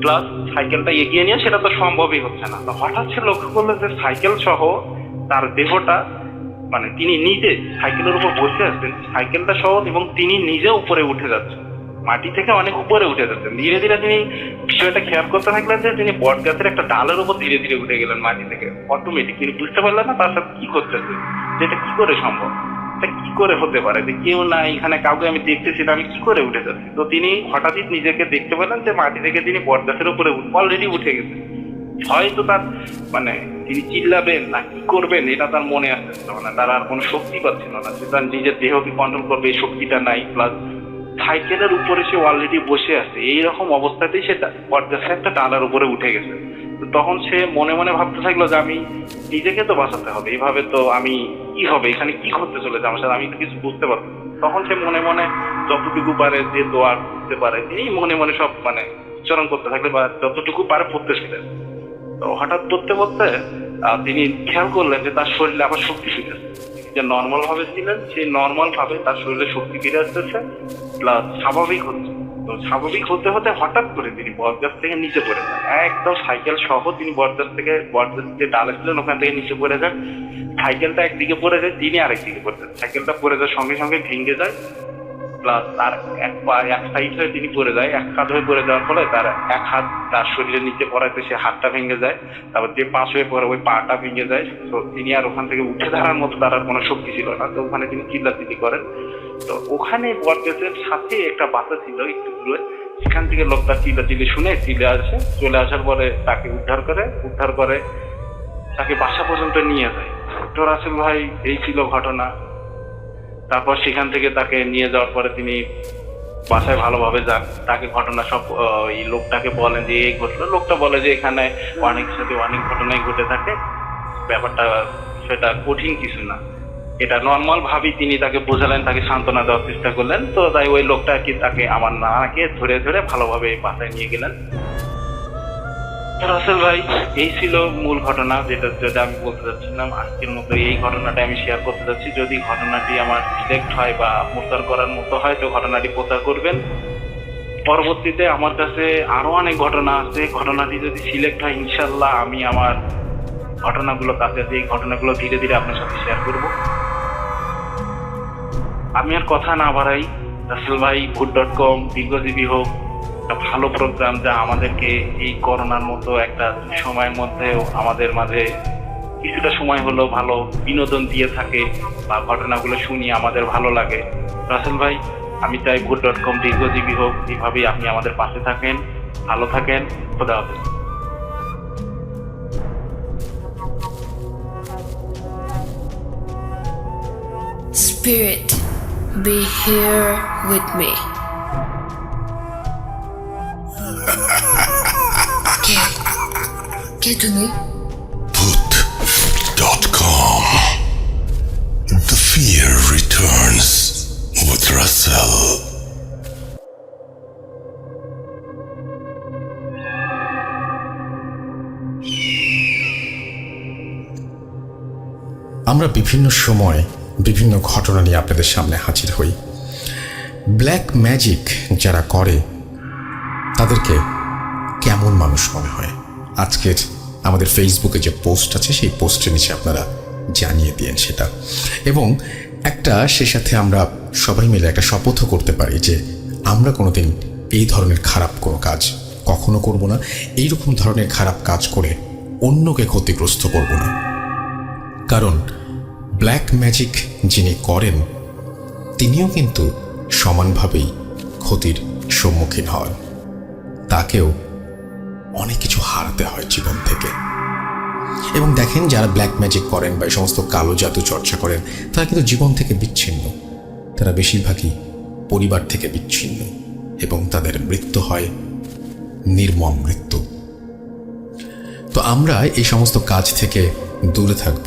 প্লাস সাইকেলটা এগিয়ে নিয়ে সেটা তো সম্ভবই হচ্ছে না। তো হঠাৎ সে লক্ষ্য করলো যে সাইকেল সহ তার দেহটা, মানে তিনি নিজে সাইকেলের উপর বসে আছেন, সাইকেলটা সহ, এবং তিনি নিজে উপরে উঠে যাচ্ছেন, মাটি থেকে অনেক উপরে উঠে যাচ্ছেন। ধীরে ধীরে তিনি বিষয়টা খেয়াল করতে থাকলেন যে তিনি বট গাছের একটা ডালের উপর ধীরে ধীরে উঠে গেলেন মাটি থেকে, অটোমেটিক। তিনি বুঝতে পারলেন না তার সাথে কি করতেছে, যেটা কি করে সম্ভব, এটা কি করে হতে পারে যে কেউ না এখানে, কাউকে আমি দেখতেছি না, আমি কি করে উঠে যাচ্ছি। তো তিনি হঠাৎই নিজেকে দেখতে পেলেন যে মাটি থেকে তিনি বট গাছের উপরে অলরেডি উঠে গেছেন। হয়তো তার মানে তিনি চিল্লাবেন না কি করবেন এটা তার মনে আসতেছিল না, তার আর কোনো শক্তি পাচ্ছিল না, সে তার নিজের দেহকে কন্ট্রোল করবে এই শক্তিটা নাই, প্লাস সাইকেলের উপরে সে অলরেডি বসে আছে। এইরকম অবস্থাতেই সে বটগাছের একটা ডালার উপরে উঠে গেছে। তো তখন সে মনে মনে ভাবতে থাকলো যে আমি নিজেকে তো বাঁচাতে হবে, এইভাবে তো আমি কি হবে, এখানে কি করতে চলেছে আমার সাথে, আমি তো কিছু বুঝতে পারবো। তখন সে মনে মনে যতটুকু পারে যে দোয়া করতে পারে তিনি মনে মনে সব মানে উচ্চারণ করতে থাকলে, বা যতটুকু পারে পড়তেছিলেন। তো হঠাৎ পড়তে পড়তে তিনি খেয়াল করলেন যে তার শরীরে আবার শক্তি ফিরে আসছে। যে নর্মাল ভাবে ছিলেন সেই নর্মাল ভাবে তার শরীরে শক্তি ফিরে আসতেছে, প্লাস স্বাভাবিক হচ্ছে। তো স্বাভাবিক হতে হতে হঠাৎ করে তিনি বটগাছ থেকে নিচে পড়ে যান, একদম সাইকেল সহ তিনি বটগাছ যে ডালে ছিলেন ওখান থেকে নিচে পড়ে যান। সাইকেলটা একদিকে পড়ে যায়, তিনি আরেকদিকে পড়ে যান। সাইকেলটা পড়ে যাওয়ার সঙ্গে সঙ্গে ভেঙে যায়, প্লাস তার এক সাইড হয়ে তিনি পড়ে যায়, এক হাত হয়ে পড়ে যাওয়ার ফলে তার এক হাত তার শরীরের নিচে পড়াতে সে হাতটা ভেঙে যায়, তারপর যে পাশ হয়ে পড়ে ওই পাটা ভেঙে যায়। তো তিনি আর ওখান থেকে উঠে দাঁড়ার মতো তার আর কোনো শক্তি ছিল না। তো ওখানে তিনি চিল্লাচিল্লি করেন। তো ওখানে বটগাছের সাথে একটা বাসা ছিল একটু দূরে, সেখান থেকে লোকটা চিল্লাচিল্লি শুনে চলে আসার পরে তাকে উদ্ধার করে তাকে বাসা পর্যন্ত নিয়ে যায়। তো রাসেল ভাই এই ছিল ঘটনা। তারপর সেখান থেকে তাকে নিয়ে যাওয়ার পরে তিনি বাসায় ভালোভাবে যান, তাকে ঘটনা সব এই লোকটাকে বলেন যে এই ঘটনা। লোকটা বলে যে এখানে অনেক সাথে অনেক ঘটনাই ঘটে থাকে, ব্যাপারটা সেটা কঠিন কিছু না, এটা নর্মাল ভাবেই তিনি তাকে বোঝালেন, তাকে সান্ত্বনা দেওয়ার চেষ্টা করলেন। তো তাই ওই লোকটা কি তাকে আমার নানাকে ধরে ধরে ভালোভাবে বাসায় নিয়ে গেলেন। রাসেল ভাই এই ছিল মূল ঘটনা, যেটা আমি বলতে চাচ্ছিলাম। আজকের মতো এই ঘটনাটা আমি শেয়ার করতে চাচ্ছি। যদি ঘটনাটি আমার সিলেক্ট হয় বা প্রচার করার মতো হয় তো ঘটনাটি প্রচার করবেন। পরবর্তীতে আমার কাছে আরো অনেক ঘটনা আছে, ঘটনাটি যদি সিলেক্ট হয় ইনশাল্লাহ আমি আমার ঘটনাগুলো কাছে এই ঘটনাগুলো ধীরে ধীরে আপনার সাথে শেয়ার করব। আমি আর কথা না বাড়াই, রাসেল ভাই ভূত.com দীর্ঘজীবী হোক, একটা ভালো প্রোগ্রাম যা আমাদেরকে এই করোনার মতো একটা সময়ের মধ্যেও আমাদের মাঝে কিছুটা সময় হলো ভালো বিনোদন দিয়ে থাকে, বা ঘটনাগুলো শুনি আমাদের ভালো লাগে। রাসেল ভাই আমি চাই ভূত.com দীর্ঘজীবী হোক, এইভাবেই আপনি আমাদের পাশে থাকেন, ভালো থাকেন, খোদা হাফেজ। Spirit, be here with me. কে তুমি? Put.com. The fear returns with Russell. আমরা বিভিন্ন সময় বিভিন্ন ঘটনা নিয়ে আপনাদের সামনে হাজির হই। ব্ল্যাক ম্যাজিক যারা করে তাদেরকে কেমন মানুষ মনে হয়? আজকের আমাদের ফেসবুকে যে পোস্ট আছে সেই পোস্টের নিচে আপনারা জানিয়ে দিন সেটা। এবং সেই সাথে আমরা সবাই মিলে একটা শপথও করতে পারি যে আমরা কোনোদিন এই ধরনের খারাপ কোনো কাজ কখনো করব না, এইরকম ধরনের খারাপ কাজ করে অন্যকে ক্ষতিগ্রস্ত করব না। কারণ ব্ল্যাক ম্যাজিক যিনি করেন তিনিও কিন্তু সমানভাবেই ক্ষতির সম্মুখীন হন, তাকেও অনেক কিছু হারাতে হয় জীবন থেকে। এবং দেখেন যারা ব্ল্যাক ম্যাজিক করেন বা এই সমস্ত কালো জাদু চর্চা করেন তারা কিন্তু জীবন থেকে বিচ্ছিন্ন, তারা বেশিরভাগই পরিবার থেকে বিচ্ছিন্ন এবং তাদের মৃত্যু হয় নির্মম মৃত্যু। তো আমরা এই সমস্ত কাজ থেকে দূরে থাকব।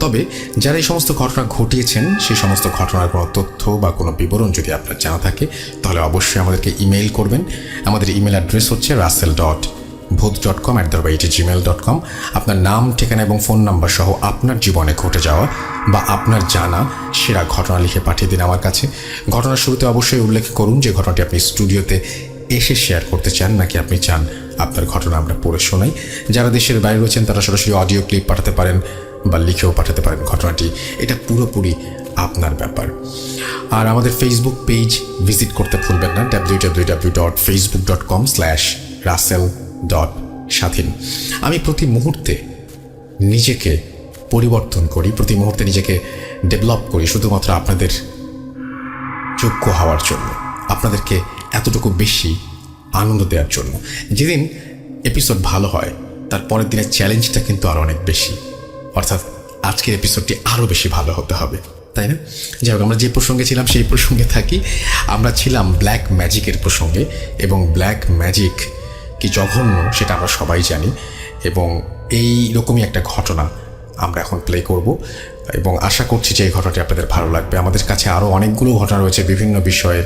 তবে যারা এই সমস্ত ঘটনা ঘটিয়েছেন সেই সমস্ত ঘটনার কোনো তথ্য বা কোনো বিবরণ যদি আপনার জানা থাকে তাহলে অবশ্যই আমাদেরকে ইমেইল করবেন। আমাদের ইমেল অ্যাড্রেস হচ্ছে russell.booth.com@gmail.com। আপনার নাম, ঠিকানা এবং ফোন নাম্বার সহ আপনার জীবনে ঘটে যাওয়া বা আপনার জানা সেরা ঘটনা লিখে পাঠিয়ে দিন আমার কাছে। ঘটনার শুরুতে অবশ্যই উল্লেখ করুন যে ঘটনাটি আপনি স্টুডিওতে এসে শেয়ার করতে চান নাকি আপনি চান আপনার ঘটনা আমরা পড়ে শোনাই। যারা দেশের বাইরে রয়েছেন তারা সরাসরি অডিও ক্লিপ পাঠাতে পারেন বা লিখেও পাঠাতে পারেন ঘটনাটি, এটা পুরোপুরি আপনার ব্যাপার। আর আমাদের ফেসবুক পেজ ভিজিট করতে ভুলবেন না, www.facebook.com/russell.স্বাধীন। আমি প্রতি মুহূর্তে নিজেকে পরিবর্তন করি, প্রতি মুহূর্তে নিজেকে ডেভেলপ করি শুধুমাত্র আপনাদের যোগ্য হওয়ার জন্য, আপনাদেরকে এতটুকু বেশি আনন্দ দেওয়ার জন্য। যেদিন এপিসোড ভালো হয় তার পরের দিনের চ্যালেঞ্জটা কিন্তু আরও অনেক বেশি, অর্থাৎ আজকের এপিসোডটি আরও বেশি ভালো হতে হবে, তাই না? যাই হোক, আমরা যে প্রসঙ্গে ছিলাম সেই প্রসঙ্গে থাকি। আমরা ছিলাম ব্ল্যাক ম্যাজিকের প্রসঙ্গে, এবং ব্ল্যাক ম্যাজিক কি জঘন্য সেটা আমরা সবাই জানি, এবং এই রকমই একটা ঘটনা আমরা এখন প্লে করব এবং আশা করছি যে এই ঘটনাটি আপনাদের ভালো লাগবে। আমাদের কাছে আরও অনেকগুলো ঘটনা রয়েছে বিভিন্ন বিষয়ে,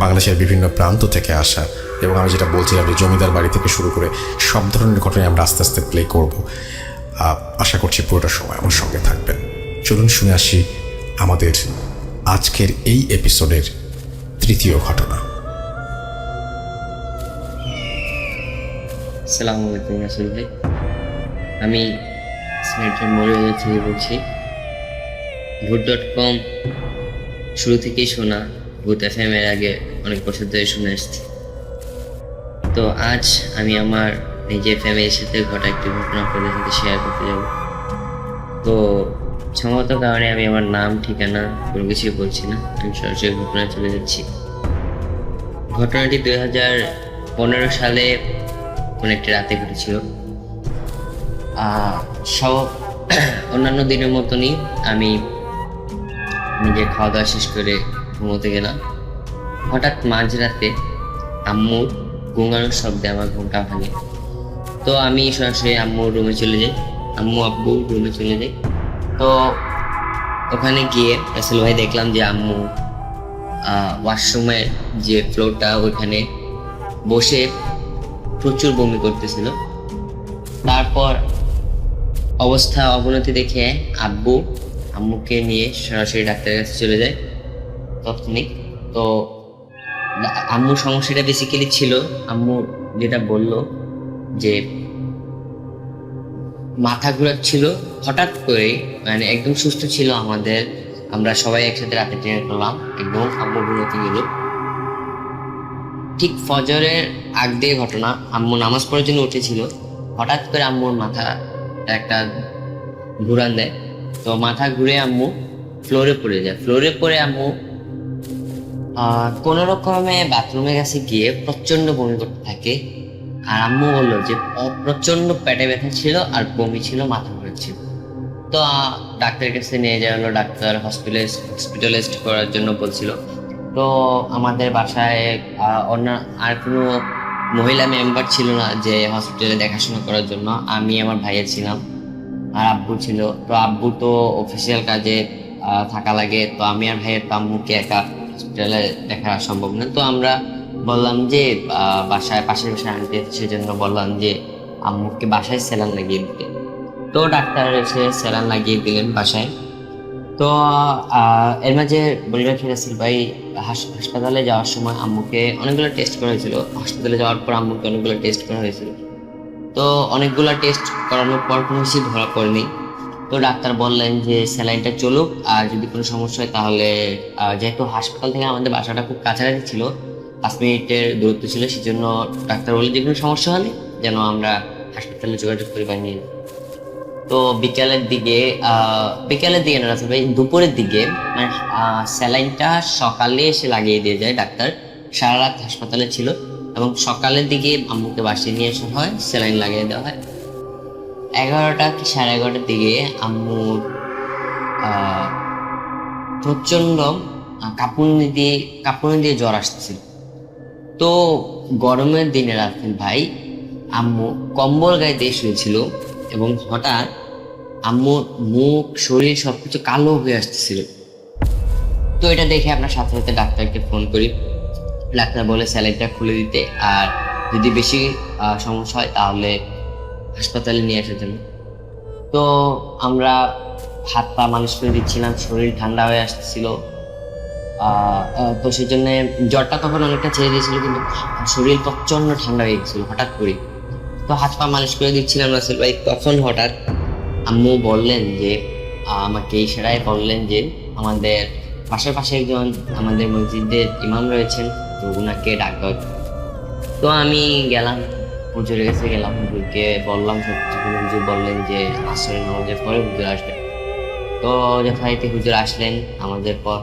বাংলাদেশের বিভিন্ন প্রান্ত থেকে আসা, এবং আমি যেটা বলছিলাম যে জমিদার বাড়ি থেকে শুরু করে সব ধরনের ঘটনায় আমরা আস্তে আস্তে প্লে করব। আশা করছি পুরোটা সময় আমার সঙ্গে থাকবেন। চলুন শুনে আসি আমাদের আজকের এই এপিসোডের তৃতীয় ঘটনা। আসসালামু আলাইকুম রাসেল ভাই, আমি সিলেটের মরিয়া থেকে বলছি। ভূত.com শুরু থেকেই শোনা, ভূত FM এর আগে অনেক বছর ধরে শুনে আসছি। তো আজ আমি আমার নিজের ফ্যামিলির সাথে ঘটা একটি ঘটনা আপনাদের সাথে শেয়ার করতে যাব। তো সম্ভবত কারণে আমি আমার নাম, ঠিকানা কোনো কিছুই বলছি না, আমি সরাসরি ঘটনায় চলে যাচ্ছি। ঘটনাটি 2015 সালে কোনো একটি রাতে ঘটেছিল। সব অন্যান্য দিনের মতনই আমি নিজে খাওয়া দাওয়া শেষ করে ঘুমোতে গেলাম। হঠাৎ মাঝরাতে আম্মুর গুঙানোর শব্দে আমার ঘুমটা ভাঙে। তো আমি সরাসরি আম্মুর রুমে চলে যাই, আব্বু রুমে চলে যাই। তো ওখানে গিয়ে রাসেল ভাই দেখলাম যে আম্মু ওয়াশরুমের যে ফ্লোরটা ওইখানে বসে প্রচুর বমি করতেছিল। তারপর অবস্থা অবনতি দেখে আব্বু আম্মুকে নিয়ে সরাসরি ডাক্তারের কাছে চলে যায় তৎক্ষণিক। তো আম্মুর সমস্যাটা বেসিক্যালি ছিল, আম্মু যেটা বলল যে মাথা ঘোরাচ্ছিল হঠাৎ করে, মানে একদম সুস্থ ছিল আমরা সবাই একসাথে রাতে ট্রেনে করলাম, একদম আম্মু ঘুমোতে গেল। ঠিক ফজরের আগ দিয়ে ঘটনা, আম্মু নামাজ পড়ার জন্য উঠেছিল, হঠাৎ করে আম্মুর মাথা একটা ঘুরান দেয়। তো মাথা ঘুরে আম্মু ফ্লোরে পড়ে যায়। ফ্লোরে পড়ে আম্মু কোনো রকমে বাথরুমের কাছে গিয়ে প্রচন্ড বমি করতে থাকে। আর আম্মু বললো যে প্রচন্ড পেটে ব্যথা ছিল আর বমি ছিল, মাথা ঘুরেছিল। তো ডাক্তারের কাছে নিয়ে যাওয়া হলো, ডাক্তার হসপিটালাইজড করার জন্য বলছিল। তো আমাদের বাসায় অন্য আর কোনো মহিলা মেম্বার ছিল না যে হসপিটালে দেখাশোনা করার জন্য, আমি আমার ভাইয়ের ছিলাম আর আব্বু ছিল। তো আব্বু তো অফিসিয়াল কাজে থাকা লাগে, তো আমি আর ভাইয়ের তো আম্মুকে একা হসপিটালে দেখা সম্ভব না। তো আমরা বললাম যে পাশের বাসায় আনতে, সেজন্য বললাম যে আম্মুকে বাসায় স্যালাইন লাগিয়ে দিতে। তো ডাক্তার এসে স্যালাইন লাগিয়ে দিলেন বাসায়। তো এর মাঝে বলে রাখি রাসেল ভাই, হাসপাতালে যাওয়ার সময় আম্মুকে অনেকগুলো টেস্ট করা হয়েছিল। হাসপাতালে যাওয়ার পর আম্মুকে অনেকগুলো টেস্ট করা হয়েছিল। তো অনেকগুলো টেস্ট করানোর পর কোনো কিছু ধরা পড়েনি। তো ডাক্তার বললেন যে স্যালাইনটা চলুক, আর যদি কোনো সমস্যা হয় তাহলে, যেহেতু হাসপাতাল থেকে আমাদের বাসাটা খুব কাছাকাছি ছিল, 5 মিনিটের দূরত্ব ছিল, সেজন্য ডাক্তার বললেন যে কোনো সমস্যা হলে যেন আমরা হাসপাতালে যোগাযোগ করে বানিয়ে। তো বিকালের দিকে না রাসেল ভাই, দুপুরের দিকে, মানে স্যালাইনটা সকালে এসে লাগিয়ে দিয়ে যায় ডাক্তার। সারা রাত হাসপাতালে ছিল এবং সকালের দিকে আম্মুকে বাসায় নিয়ে আসা হয়, স্যালাইন লাগিয়ে দেওয়া হয়। 11টা কি 11:30টার দিকে আম্মুর প্রচণ্ড কাঁপুনি দিয়ে জ্বর আসতেছিল। তো গরমের দিনে রাখেন ভাই, আম্মু কম্বল গায়ে দিয়ে শুয়েছিল এবং হঠাৎ আম্মুর মুখ শরীর সবকিছু কালো হয়ে আসতেছিল। তো এটা দেখে আপনার সাথে সাথে ডাক্তারকে ফোন করি। ডাক্তার বলে স্যালাইনটা খুলে দিতে, আর যদি বেশি সমস্যা হয় তাহলে হাসপাতালে নিয়ে আসার জন্য। তো আমরা হাত পা মালিশ করে দিচ্ছিলাম, শরীর ঠান্ডা হয়ে আসতেছিল। তো সেই জন্য জ্বরটা তখন অনেকটা ছেড়ে দিয়েছিল, কিন্তু শরীর প্রচণ্ড ঠান্ডা হয়ে গেছিল হঠাৎ করে। তো হাত পা মালিশ করে দিচ্ছিলাম রাসেল ভাই, তখন হঠাৎ আম্মু বললেন যে আমাকে ইশারায় বললেন যে আমাদের পাশাপাশি একজন আমাদের মসজিদের ইমাম রয়েছেন, তো ওনাকে ডাক দাও। তো আমি গেলাম, হুজুরের কাছে গেলাম, হুজুরকে বললাম সব কিছু। হুজুর বললেন যে আসরের নামাজের পরে হুজুর আসবেন। তো যথারীতি হুজুর আসলেন আমাদের পর।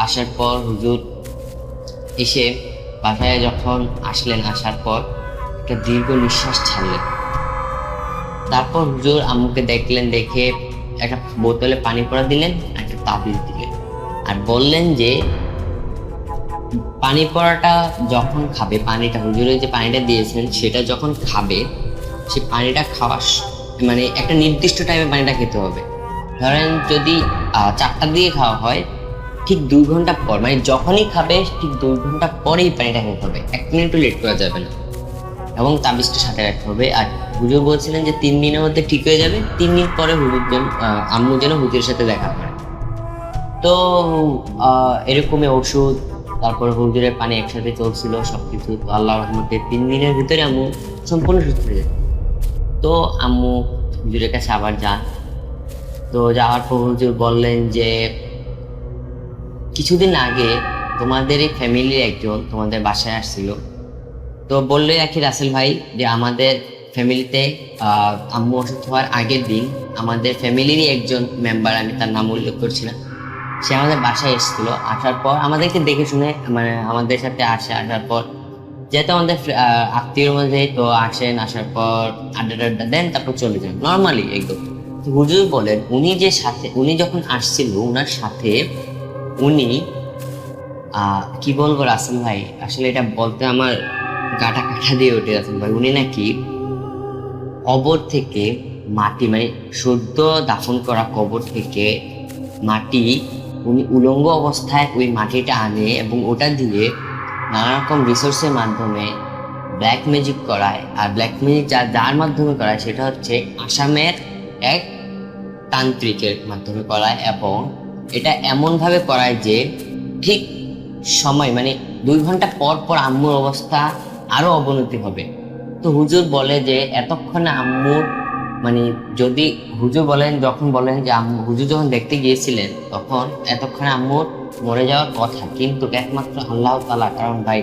আসার পর হুজুর এসে বাসায় যখন আসলেন, আসার পর একটা দীর্ঘ নিঃশ্বাস ছাড়লেন। তারপর হুজুর আম্মুকে দেখলেন, দেখে একটা বোতলে পানি পড়া দিলেন, একটা তাবিজ দিলেন, আর বললেন যে পানি পড়াটা যখন খাবে, পানিটা হুজুরের যে পানিটা দিয়েছেন সেটা যখন খাবে, সে পানিটা খাওয়া মানে একটা নির্দিষ্ট টাইমে পানিটা খেতে হবে। ধরেন যদি 4টার দিকে খাওয়া হয়, ঠিক 2 ঘন্টা পর, মানে যখনই খাবে ঠিক 2 ঘন্টা পরেই পানিটা খেতে হবে, 1 মিনিটও লেট করা যাবে না, এবং তাবিজটা সাথে রাখতে হবে। আর হুজুর বলছিলেন যে 3 দিনের মধ্যে ঠিক হয়ে যাবে, 3 দিন পরে আম্মু যেন হুজুরের সাথে দেখা করে। তো এরকমই ওষুধ, তারপর হুজুরের পানি একসাথে চলছিল সবকিছু। তো আল্লাহর রহমতে 3 দিনের ভিতরে আম্মু সম্পূর্ণ সুস্থ হয়ে যায়। তো আম্মু হুজুরের কাছে আবার যান। তো যাওয়ার পর হুজুর বললেন যে কিছুদিন আগে তোমাদের এই ফ্যামিলির একজন তোমাদের বাসায় আসছিল। তো বললে রাখি রাসেল ভাই যে আমাদের ফ্যামিলিতে আম্মু অসুস্থ হওয়ার আগের দিন আমাদের ফ্যামিলিরই একজন মেম্বার, আমি তার নাম উল্লেখ করছি না, সে আমাদের বাসায় এসেছিল। আসার পর আমাদেরকে দেখে শুনে, মানে আমাদের সাথে আসার পর যেহেতু আমাদের আত্মীয়র মধ্যে, তো আসেন, আসার পর আড্ডা দেন, তারপর চলে যান নর্মালি একদম। হুজুর বলেন উনি যখন আসছিল, ওনার সাথে উনি কি বলবো রাসেল ভাই, আসলে এটা বলতে আমার গাটা কাটা দিয়ে ওঠে রাসেল ভাই। উনি নাকি কবর থেকে মাটি, মানে সদ্য দাফন করা কবর থেকে মাটি, উনি উলঙ্গ অবস্থায় ওই মাটিটা আনে এবং ওটা দিয়ে নানা রকম রিসোর্সের মাধ্যমে ব্ল্যাক ম্যাজিক করায়। আর ব্ল্যাক ম্যাজিক যার মাধ্যমে করায় সেটা হচ্ছে আসামের এক তান্ত্রিকের মাধ্যমে করায়, এবং এটা এমনভাবে করায় যে ঠিক সময়, মানে 2 ঘন্টা পর পর আম্মুর অবস্থা আরো অবনতি হবে। তো হুজুর বলে যে এতক্ষণে আম্মুর, মানে যদি হুজুর যখন বলেন যে হুজুর যখন দেখতে গিয়েছিলেন তখন এতক্ষণে আম্মুর মরে যাওয়ার কথা, কিন্তু একমাত্র আল্লাহ তাআলা, কারণ ভাই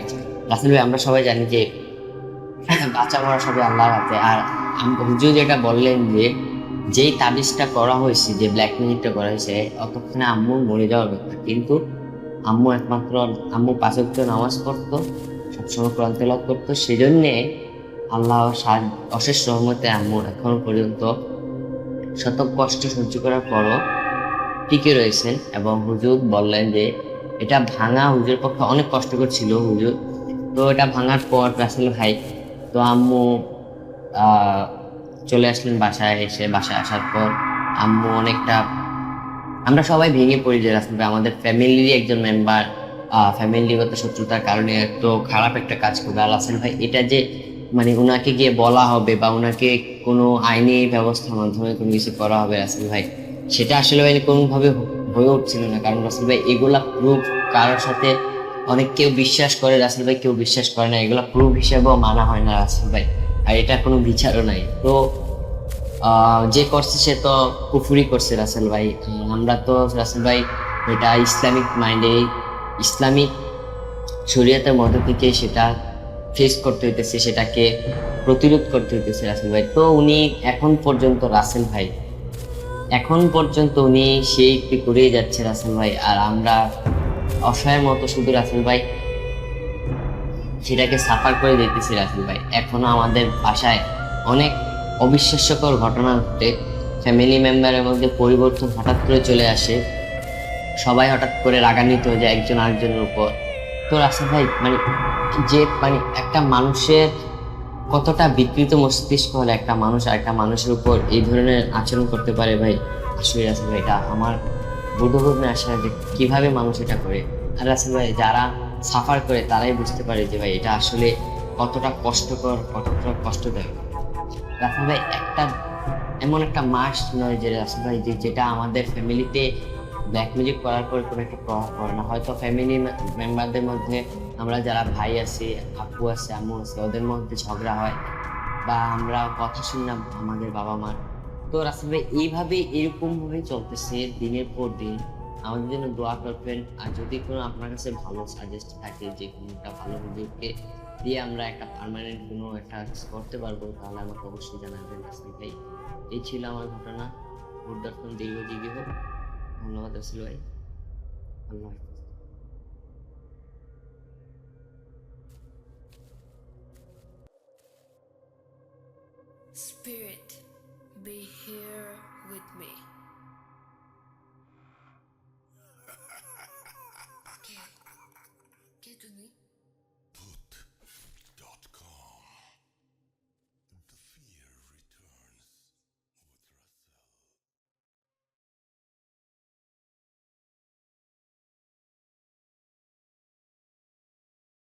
রাসেল ভাই আমরা সবাই জানি যে বাঁচা মরা সবই আল্লাহর হাতে। আর হুজুর যেটা বললেন যে যেই তাবিজটা করা হয়েছে, যে ব্ল্যাক ম্যাজিকটা করা হয়েছে, অতক্ষণে আম্মুর মরে যাওয়ার কথা, কিন্তু আম্মু 5 ওয়াক্ত নামাজ পড়তো, সবসময় কোরআন তেলাওয়াত করতো। সেজন্যে আল্লাহ অশেষ রহমতে আম্মুর এখন পর্যন্ত শত কষ্ট সহ্য করার পরও টিকে রয়েছেন। এবং হুজুর বললেন যে এটা ভাঙা হুজুর পক্ষে অনেক কষ্টকর ছিল হুজুর। তো এটা ভাঙার পর রাসেল ভাই, তো আম্মু চলে আসলেন বাসায়। বাসায় আসার পর আম্মু অনেকটা, আমরা সবাই ভেঙে পড়ি যে রাসেল ভাই আমাদের ফ্যামিলিরই একজন মেম্বার ফ্যামিলিগত শত্রুতার কারণে এত খারাপ একটা কাজ করবে। আর রাসেল ভাই এটা যে মানে ওনাকে গিয়ে বলা হবে বা ওনাকে কোনো আইনি ব্যবস্থার মাধ্যমে কোনো কিছু করা হবে, রাসেল ভাই সেটা আসলে ভাই কোনোভাবে হয়ে উঠছিল না। কারণ রাসেল ভাই এগুলা প্রুফ কারোর সাথে, অনেক কেউ বিশ্বাস করে রাসেল ভাই, কেউ বিশ্বাস করে না, এগুলা প্রুফ হিসেবেও মানা হয় না রাসেল ভাই, আর এটা কোনো বিচারও নাই। তো যে করছে সে তো কুফুরি করছে রাসেল ভাই। আমরা তো রাসেল ভাই এটা ইসলামিক মাইন্ডে, ইসলামিক শরীয়তের মধ্য থেকে সেটা ফেস করতে হইতেছে, সেটাকে প্রতিরোধ করতে হইতেছে রাসেল ভাই। তো উনি এখন পর্যন্ত রাসেল ভাই, এখন পর্যন্ত উনি সেই করেই যাচ্ছে রাসেল ভাই। আর আমরা অসহায়ের মতো শুধু রাসেল ভাই সেটাকে সাফার করে দিতেছি রাসেল ভাই। এখনো আমাদের বাসায় অনেক অবিশ্বাস্যকর ঘটনা ঘটে, ফ্যামিলি মেম্বারের মধ্যে পরিবর্তন হঠাৎ করে চলে আসে, সবাই হঠাৎ করে রাগান্বিত হয়ে যায় একজন আরেকজনের উপর। তো রাসেল ভাই মানে যে মানে একটা মানুষের কতটা বিকৃত মস্তিষ্ক হলে একটা মানুষ আর একটা মানুষের উপর এই ধরনের আচরণ করতে পারে ভাই, আসলে রাসেল ভাই এটা আমার বোধগম্যে আসে না যে কিভাবে মানুষ এটা করে। আর রাসেল ভাই যারা সাফার করে তারাই বুঝতে পারে যে ভাই এটা আসলে কতটা কষ্টকর, কতটা কষ্টদায়ক। রাসেল ভাই একটা এমন একটা মাস নয় যে রাসেল ভাই যেটা আমাদের ফ্যামিলিতে ব্ল্যাক মিউজিক করার পর কোনো একটা প্রভাব পড়ে না। হয়তো ফ্যামিলি মেম্বারদের মধ্যে আমরা যারা ভাই আছি, আপু আছে, আম্মু আছে, ওদের মধ্যে ঝগড়া হয় বা আমরা কথা শুনলাম আমাদের বাবা মার। তো রাসেল ভাই এইভাবে এরকম ভাবেই চলতেছে দিনের পর দিন। আমাদের জন্য দোয়া করবেন। আর যদি কোনো আপনার কাছে ভালো সাজেস্ট থাকে যে কোনো একটা ভালো মিউজিককে দিয়ে আমরা একটা পার্মানেন্ট কোনো একটা করতে পারবো, তাহলে আমাকে অবশ্যই জানাবেন রাসেল ভাই। এই ছিল আমার ঘটনা। ভোট.com দীর্ঘজীবী হোক। ধন্যবাদ রাসেল ভাই। আল্লাহ হাফেজ। Spirit, be here with me.